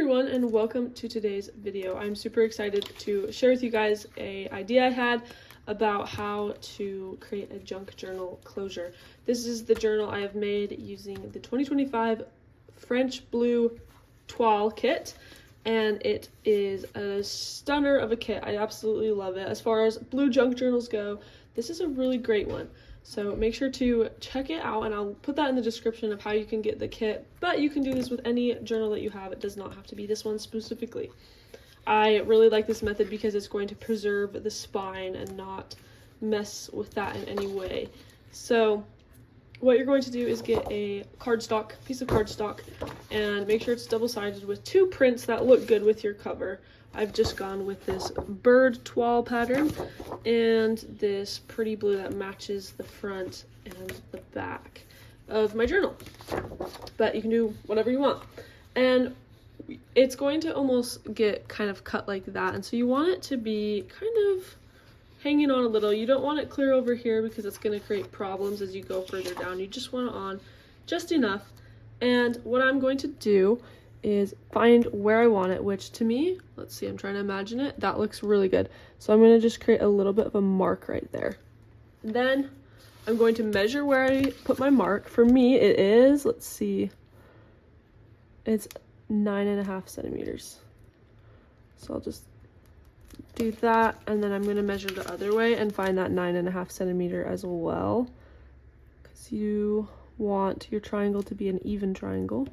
everyone, and welcome to today's video. I'm super excited to share with you guys an idea I had about how to create a junk journal closure. This is the journal I have made using the 2025 French Blue Toile kit, and it is a stunner of a kit. I absolutely love it. As far as blue junk journals go, this is a really great one. So make sure to check it out, and I'll put that in the description of how you can get the kit, but you can do this with any journal that you have. It does not have to be this one specifically. I really like this method because it's going to preserve the spine and not mess with that in any way. So what you're going to do is get a cardstock, piece of cardstock, and make sure it's double-sided with two prints that look good with your cover. I've just gone with this bird toile pattern and this pretty blue that matches the front and the back of my journal. But you can do whatever you want. And it's going to almost get kind of cut like that. And so you want it to be kind of hanging on a little. You don't want it clear over here because it's going to create problems as you go further down. You just want it on just enough. And what I'm going to do is find where I want it, which to me, let's see, I'm trying to imagine it. That looks really good. So I'm going to just create a little bit of a mark right there. Then I'm going to measure where I put my mark. For me, it is, let's see, it's 9.5 centimeters. So I'll just do that, and then I'm going to measure the other way and find that 9.5 centimeter as well, because you want your triangle to be an even triangle.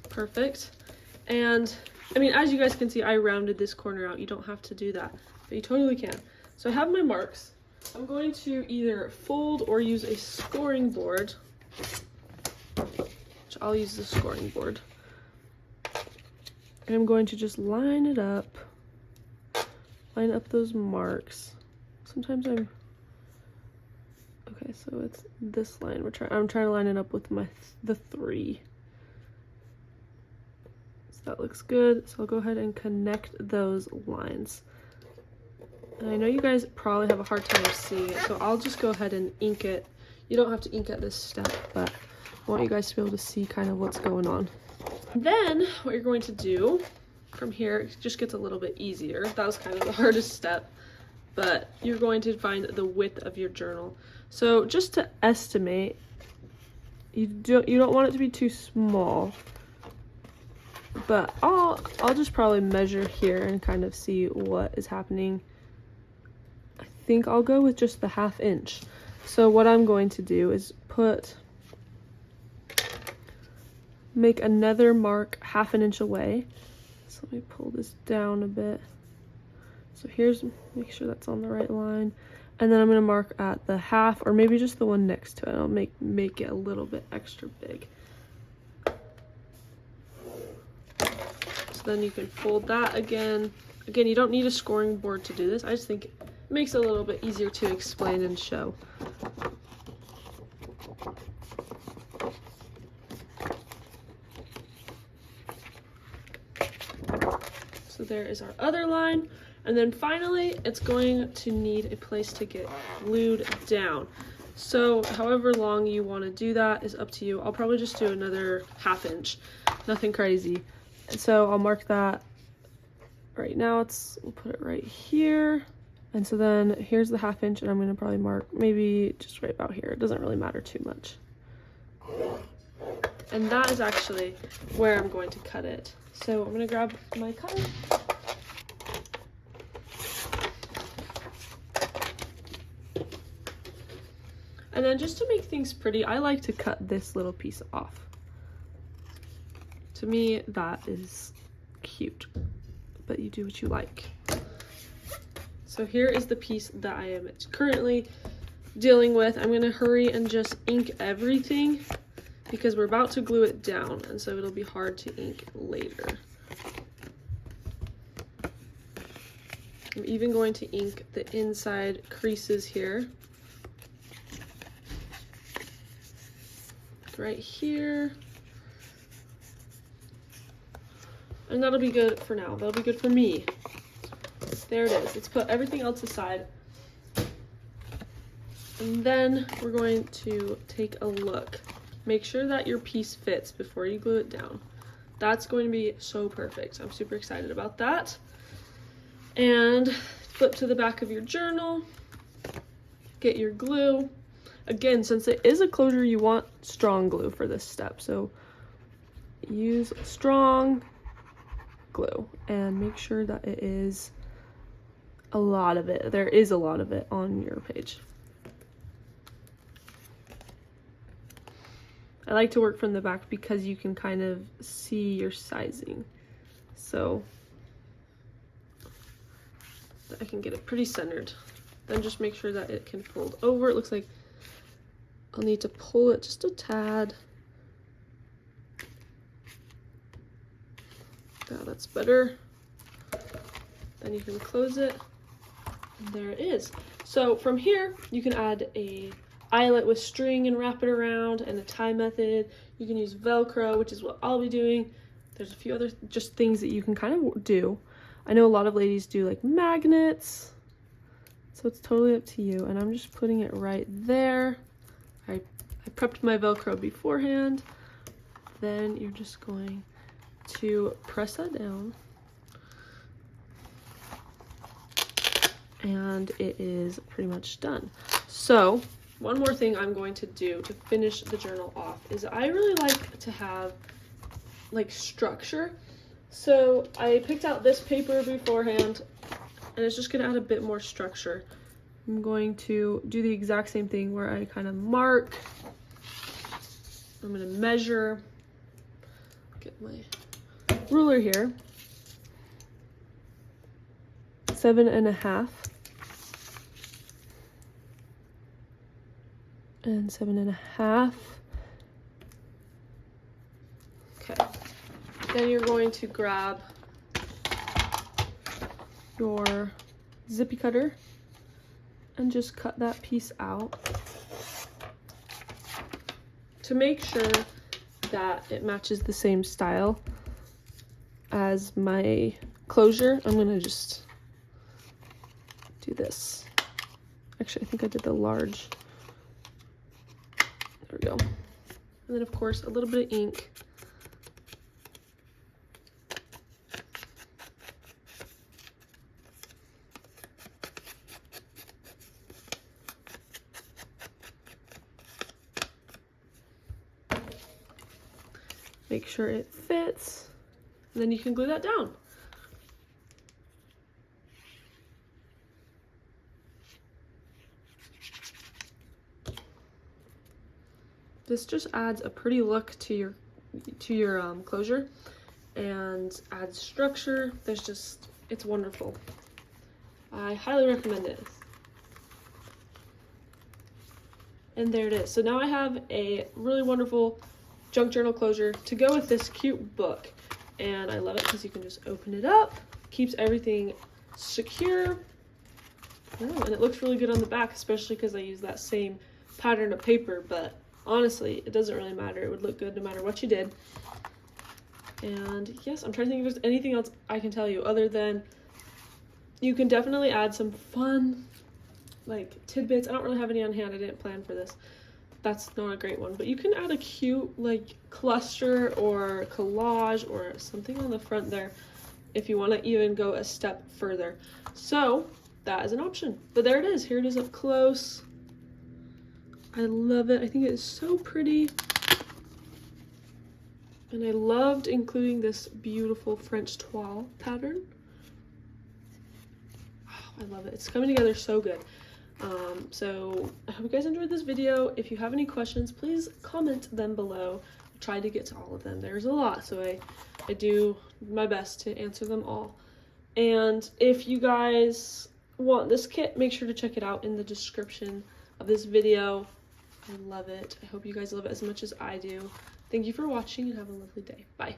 Perfect. And I mean, as you guys can see, I rounded this corner out. You don't have to do that, but you totally can. So I have my marks. I'm going to either fold or use a scoring board, which I'll use the scoring board. And I'm going to just line up those marks. Sometimes okay, so it's this line. I'm trying to line it up with the 3. That looks good, so I'll go ahead and connect those lines. And I know you guys probably have a hard time seeing it, so I'll just go ahead and ink it. You don't have to ink at this step, but I want you guys to be able to see kind of what's going on. Then what you're going to do from here, it just gets a little bit easier. That was kind of the hardest step, but you're going to find the width of your journal. So just to estimate, you don't want it to be too small. But I'll just probably measure here and kind of see what is happening. I think I'll go with just the 1/2 inch. So what I'm going to do is make another mark 1/2 inch away. So let me pull this down a bit. So make sure that's on the right line. And then I'm going to mark at the 1/2, or maybe just the one next to it. I'll make it a little bit extra big. Then you can fold that again. Again, you don't need a scoring board to do this. I just think it makes it a little bit easier to explain and show. So there is our other line. And then finally, it's going to need a place to get glued down. So however long you want to do that is up to you. I'll probably just do another 1/2 inch, nothing crazy. And so I'll mark that right now. We'll put it right here. And so then here's the 1/2 inch, and I'm going to probably mark maybe just right about here. It doesn't really matter too much. And that is actually where I'm going to cut it. So I'm going to grab my cutter. And then just to make things pretty, I like to cut this little piece off. To me, that is cute, but you do what you like. So here is the piece that I am currently dealing with. I'm gonna hurry and just ink everything because we're about to glue it down, and so it'll be hard to ink later. I'm even going to ink the inside creases here. Right here. And that'll be good for now. That'll be good for me. There it is. Let's put everything else aside. And then we're going to take a look. Make sure that your piece fits before you glue it down. That's going to be so perfect. I'm super excited about that. And flip to the back of your journal, get your glue. Again, since it is a closure, you want strong glue for this step. So use strong glue and make sure that it is a lot of it. There is a lot of it on your page. I like to work from the back because you can kind of see your sizing. So I can get it pretty centered. Then just make sure that it can fold over. It looks like I'll need to pull it just a tad. Yeah, that's better. Then you can close it. And there it is. So from here, you can add a eyelet with string and wrap it around, and a tie method. You can use Velcro, which is what I'll be doing. There's a few other just things that you can kind of do. I know a lot of ladies do like magnets, so it's totally up to you. And I'm just putting it right there. I prepped my Velcro beforehand. Then you're just going to press that down. And it is pretty much done. So one more thing I'm going to do to finish the journal off is I really like to have like structure. So I picked out this paper beforehand, and it's just gonna add a bit more structure. I'm going to do the exact same thing where I kind of mark. I'm gonna measure, get my ruler here, 7.5 and 7.5. Okay, then you're going to grab your zippy cutter and just cut that piece out to make sure that it matches the same style as my closure. I'm gonna just do this. Actually, I think I did the large. There we go. And then of course a little bit of ink. Make sure it fits, and then you can glue that down. This just adds a pretty look to your closure and adds structure. It's wonderful. I highly recommend it. And there it is. So now I have a really wonderful junk journal closure to go with this cute book. And I love it because you can just open it up, keeps everything secure. Oh, and it looks really good on the back, especially because I use that same pattern of paper, but honestly, it doesn't really matter. It would look good no matter what you did. And yes, I'm trying to think if there's anything else I can tell you other than you can definitely add some fun like tidbits. I don't really have any on hand. I didn't plan for this. That's not a great one, but you can add a cute like cluster or collage or something on the front there if you want to even go a step further. So that is an option. But there it is. Here it is up close. I love it. I think it is so pretty. And I loved including this beautiful French toile pattern. Oh, I love it. It's coming together so good. So I hope you guys enjoyed this video. If you have any questions, please comment them below. I tried to get to all of them. There's a lot, so I do my best to answer them all. And if you guys want this kit, make sure to check it out in the description of this video. I love it. I hope you guys love it as much as I do. Thank you for watching and have a lovely day. Bye.